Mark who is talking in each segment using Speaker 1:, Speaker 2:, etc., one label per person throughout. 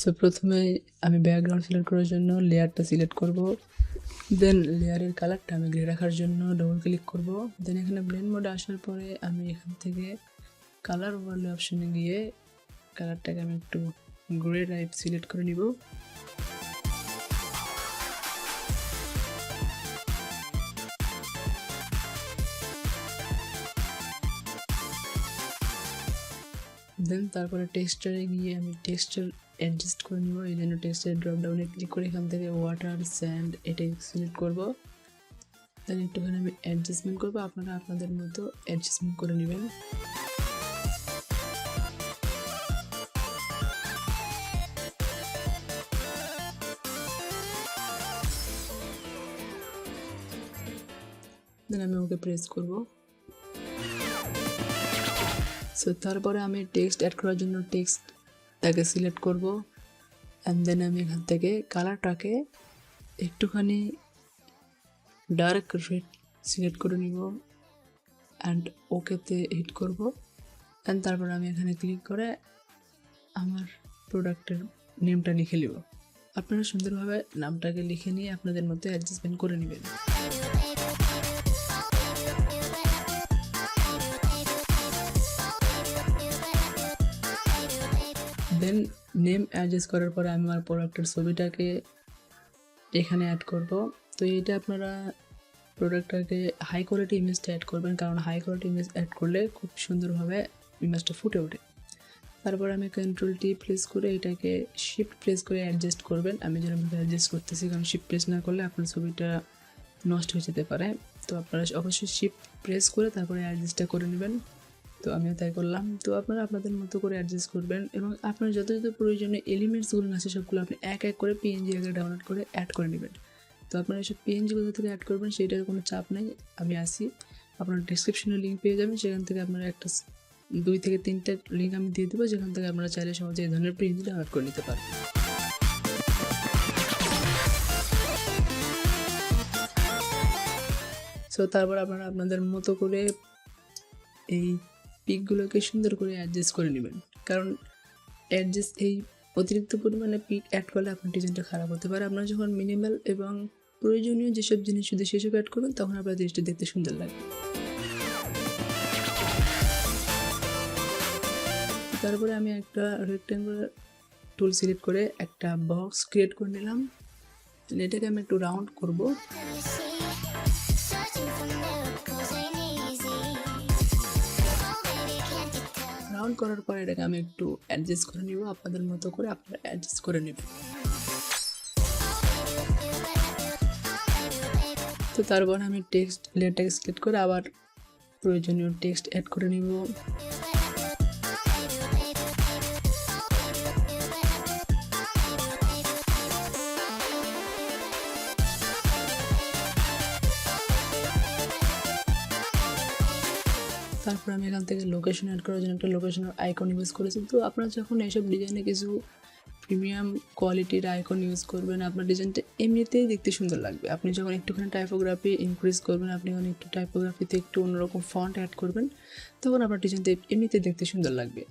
Speaker 1: So প্রথমে আমি background select করার জন্য লেয়ারটা সিলেক্ট করব, দেন লেয়ারের কালারটা আমি গ্রে রাখার জন্য ডবল ক্লিক করব। দেন এখানে ব্লেন্ড মোডে আসার পরে আমি এখান থেকে কালার ওভারলে অপশনে গিয়ে কালারটাকে আমি একটু গ্রে টাইপ সিলেক্ট করে নিব। দেন তারপরে টেক্সচারে গিয়ে আমি টেক্সচার অ্যাডজাস্ট করে নিব। এই জন্য টেক্সচার ড্রপ ডাউনে ক্লিক করে এখান থেকে ওয়াটার, স্যান্ড এটাই সিলেক্ট করব। দেন একটুখানি আমি অ্যাডজাস্টমেন্ট করবো, আপনারা আপনাদের মতো অ্যাডজাস্টমেন্ট করে নেবেন। দেন আমি ওকে প্রেস করব। সো তারপরে আমি টেক্সট অ্যাড করার জন্য টেক্সটটাকে সিলেক্ট করব, অ্যান্ড দেন আমি এখান থেকে কালারটাকে একটুখানি ডার্ক রেড সিলেক্ট করে নিব অ্যান্ড ওকেতে হিট করব। অ্যান্ড তারপর আমি এখানে ক্লিক করে আমার প্রোডাক্টের নেমটা লিখে নেব। আপনারা সুন্দরভাবে নামটাকে লিখে নিয়ে আপনাদের মতো অ্যাডজাস্টমেন্ট করে নেবেন। দেন নেম অ্যাডজাস্ট করার পরে আমি আমার প্রোডাক্টের ছবিটাকে এখানে অ্যাড করব। তো এইটা আপনারা প্রোডাক্টটাকে হাই কোয়ালিটি ইমেজটা অ্যাড করবেন, কারণ হাই কোয়ালিটি ইমেজ অ্যাড করলে খুব সুন্দরভাবে ইমেজটা ফুটে ওঠে। তারপর আমি কন্ট্রোল টি প্রেস করে এটাকে শিফট প্রেস করে অ্যাডজাস্ট করবেন। আমি যেরকমভাবে অ্যাডজাস্ট করতেছি, কারণ শিফট প্রেস না করলে আপনার ছবিটা নষ্ট হয়ে যেতে পারে। তো আপনারা অবশ্যই শিফট প্রেস করে তারপরে অ্যাডজাস্টটা করে নেবেন। তো আমিও তাই করলাম। তো আপনারা আপনাদের মতো করে অ্যাডজাস্ট করবেন এবং আপনার যত প্রয়োজনীয় এলিমেন্টসগুলো আছে সবগুলো আপনি এক এক করে পিএনজি আগে ডাউনলোড করে অ্যাড করে নেবেন। তো আপনারা এসব পিএনজি কোথা থেকে অ্যাড করবেন সেটার কোনো চাপ নেই, আমি আসি। আপনার ডিসক্রিপশনে লিঙ্ক পেয়ে যাবেন, সেখান থেকে আপনারা একটা 2 থেকে 3টে লিঙ্ক আমি দিয়ে দেবো, যেখান থেকে আপনারা চাইলে সহজে এই ধরনের পিএনজি ডাউনলোড করে নিতে পারবেন। সো তারপর আপনারা আপনাদের মতো করে এই পিকগুলোকে সুন্দর করে অ্যাডজাস্ট করে নেবেন, কারণ এই অতিরিক্ত পরিমাণে পিক অ্যাড করলে আপনার ডিজাইনটা খারাপ হতে পারে। আপনারা যখন মিনিমাল এবং প্রয়োজনীয় যেসব জিনিস শুধু সেসব অ্যাড করবেন তখন আপনার জিনিসটা দেখতে সুন্দর লাগবে। তারপরে আমি একটা রেক্ট্যাঙ্গুলার টুল সিলেক্ট করে একটা বক্স ক্রিয়েট করে নিলাম। এটাকে আমি একটু রাউন্ড করব। রাউন্ড করার পরে এটাকে আমি একটু অ্যাডজাস্ট করে নিব, আপনাদের মতো করে আপনারা অ্যাডজাস্ট করে নেবেন। তো তারপর আমি টেক্সট লেয়ারটাকে সিলেক্ট করে আবার প্রয়োজনীয় টেক্সট অ্যাড করে নিব। তারপর আমি এখান থেকে লোকেশন অ্যাড করার জন্য একটা লোকেশনের আইকন ইউজ করেছি। তো আপনারা যখন এইসব ডিজাইনে কিছু প্রিমিয়াম কোয়ালিটির আইকন ইউজ করবেন, আপনার ডিজাইনটা এমনিতেই দেখতে সুন্দর লাগবে। আপনি যখন একটুখানি টাইপোগ্রাফি ইনক্রিজ করবেন, আপনি যখন একটু টাইপোগ্রাফিতে একটু অন্যরকম ফন্ট অ্যাড করবেন, তখন আপনার ডিজাইনটা এমনিতেই দেখতে সুন্দর লাগবে।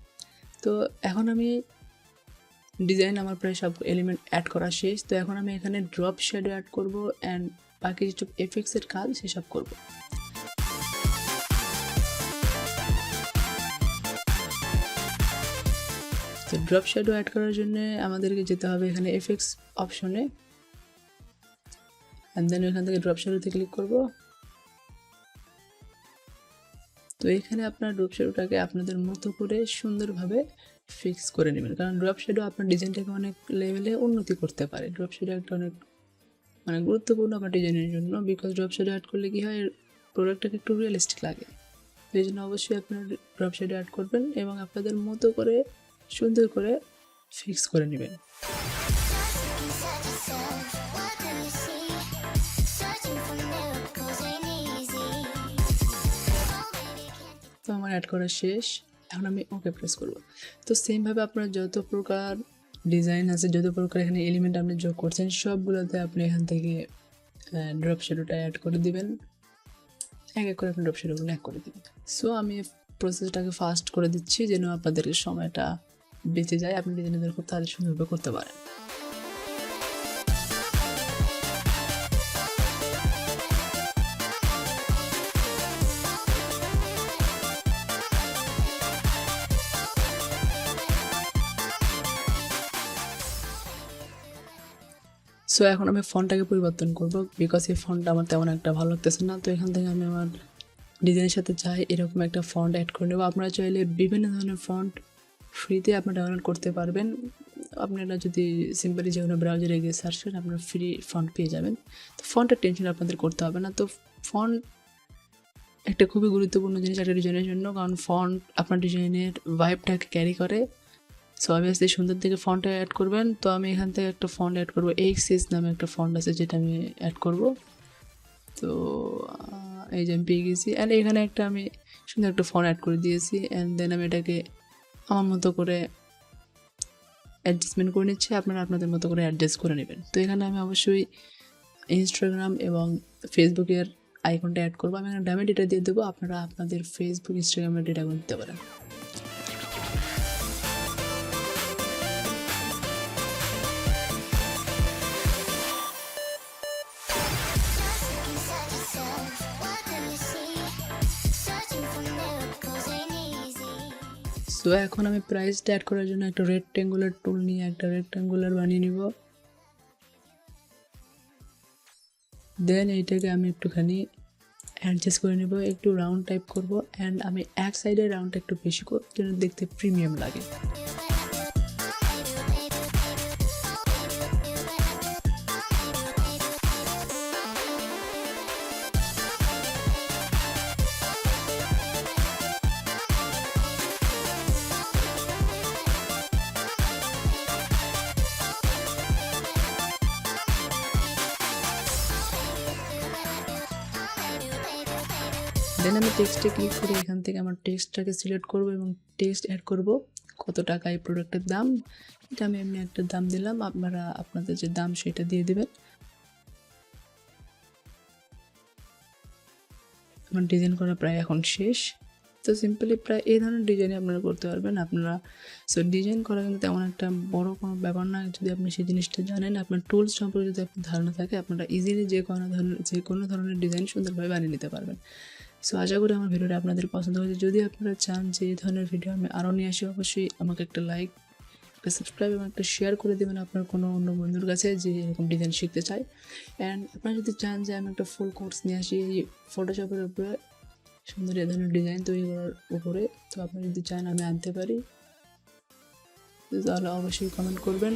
Speaker 1: তো এখন আমি ডিজাইন আমার প্রায় সব এলিমেন্ট অ্যাড করা শেষ। তো এখন আমি এখানে ড্রপ শ্যাডো অ্যাড করব অ্যান্ড বাকি যেসব এফেক্টসের কাজ সেসব করব। তো ড্রপ শ্যাডো অ্যাড করার জন্য আমাদেরকে যেতে হবে এখানে এফেক্টস অপশনে, অ্যান্ড দেন এখান থেকে ড্রপ শ্যাডোতে ক্লিক করব। তো এখানে আপনার ড্রপ শ্যাডোটাকে আপনাদের মতো করে সুন্দরভাবে ফিক্স করে নেবেন, কারণ ড্রপ শ্যাডো আপনার ডিজাইনটাকে অনেক লেভেলে উন্নতি করতে পারে। ড্রপ শ্যাডো একটা অনেক গুরুত্বপূর্ণ আমার ডিজাইনের জন্য, বিকজ ড্রপ শ্যাডো অ্যাড করলে কী হয়, প্রোডাক্টটাকে একটু রিয়েলিস্টিক লাগে। এই জন্য অবশ্যই আপনারা ড্রপ শ্যাডো অ্যাড করবেন এবং আপনাদের মতো করে সুন্দর করে ফিক্স করে নেবেন। তো আমার অ্যাড করা শেষ, এখন আমি ওকে প্রেস করব। তো সেমভাবে আপনার যত প্রকার ডিজাইন আছে, যত প্রকার এখানে এলিমেন্ট আপনি যোগ করছেন, সবগুলোতে আপনি এখান থেকে ড্রপ শ্যাডোটা অ্যাড করে দিবেন। এক এক করে আপনি ড্রপ শ্যাডোগুলো অ্যাড করে দিবেন। সো আমি প্রসেসটাকে ফাস্ট করে দিচ্ছি যেন আপনাদের সময়টা বেঁচে যায়, আপনি ডিজাইনটা খুব তাড়াতাড়ি সুন্দরভাবে করতে পারেন। সো এখন আমি ফন্টটাকে পরিবর্তন করব, বিকজ এই ফন্টটা আমার তেমন একটা ভালো লাগতেছে না। তো এখান থেকে আমি আমার ডিজাইনের সাথে চাই এরকম একটা ফন্ট অ্যাড করে নেব। আপনারা চাইলে বিভিন্ন ধরনের ফন্ট ফ্রিতে আপনারা ডাউনলোড করতে পারবেন। আপনারা যদি সিম্পলি যে কোনো ব্রাউজারে গিয়ে সার্চ করেন আপনারা ফ্রি ফন্ট পেয়ে যাবেন। তো ফন্টের টেনশন আপনাদের করতে হবে না। তো ফন্ট একটা খুবই গুরুত্বপূর্ণ জিনিস একটা ডিজাইনের জন্য, কারণ ফন্ট আপনার ডিজাইনের ভাইবটাকে ক্যারি করে। সো অবভিয়াসলি সুন্দর থেকে ফন্টটা অ্যাড করবেন। তো আমি এখান থেকে একটা ফন্ট অ্যাড করবো, এক্সএস নামে একটা ফন্ট আছে যেটা আমি অ্যাড করব। তো এই যে আমি পেয়ে গেছি, অ্যান্ড এখানে একটা আমি সুন্দর একটা ফন্ট অ্যাড করে দিয়েছি। অ্যান্ড দেন আমি এটাকে আমার মতো করে অ্যাডজাস্টমেন্ট করে নিচ্ছি, আপনারা আপনাদের মতো করে অ্যাডজাস্ট করে নেবেন। তো এখানে আমি অবশ্যই ইনস্টাগ্রাম এবং ফেসবুকের আইকনটা অ্যাড করবো। আমি এখানে ডামি ডেটা দিয়ে দেবো, আপনারা আপনাদের ফেসবুক ইনস্টাগ্রামের ডেটাগুলো দিতে পারেন। সো এখন আমি প্রাইসটা অ্যাড করার জন্য একটা রেক্ট্যাঙ্গুলার টুল নিয়ে একটা রেক্ট্যাঙ্গুলার বানিয়ে নিব। দেন এইটাকে আমি একটুখানি অ্যাডজাস্ট করে নেব, একটু রাউন্ড টাইপ করব। অ্যান্ড আমি এক সাইডে রাউন্ডটা একটু বেশি করব যেন দেখতে প্রিমিয়াম লাগে। দেন আমি টেক্সটে ক্লিক করে এখান থেকে আমার টেক্সটটাকে সিলেক্ট করব এবং টেক্সট অ্যাড করব। কত টাকা এই প্রোডাক্টের দাম, এটা আমি এমনি একটা দাম দিলাম, আপনারা আপনাদের যে দাম সেটা দিয়ে দেবেন। আমার ডিজাইন করা প্রায় এখন শেষ। তো সিম্পলি প্রায় এই ধরনের ডিজাইন আপনারা করতে পারবেন আপনারা। সো ডিজাইন করা কিন্তু তেমন একটা বড় কোনো ব্যাপার না, যদি আপনি সেই জিনিসটা জানেন, আপনার টুলস সম্পর্কে যদি আপনার ধারণা থাকে, আপনারা ইজিলি যে কোনো ধরনের ডিজাইন সুন্দরভাবে বানিয়ে নিতে পারবেন। সো আশা করি আমার ভিডিওটা আপনাদের পছন্দ হয়েছে। যদি আপনারা চান যে এই ধরনের ভিডিও আমি আরও নিয়ে আসি, অবশ্যই আমাকে একটা লাইক, একটা সাবস্ক্রাইব এবং একটা শেয়ার করে দেবেন আপনার কোনো অন্য বন্ধুর কাছে যে এরকম ডিজাইন শিখতে চায়। অ্যান্ড আপনারা যদি চান যে আমি একটা ফুল কোর্স নিয়ে আসি এই ফটোশপের উপরে সুন্দর এই ধরনের ডিজাইন তৈরি করার উপরে, তো আপনি যদি চান আমি আনতে পারি, তাহলে অবশ্যই কমেন্ট করবেন।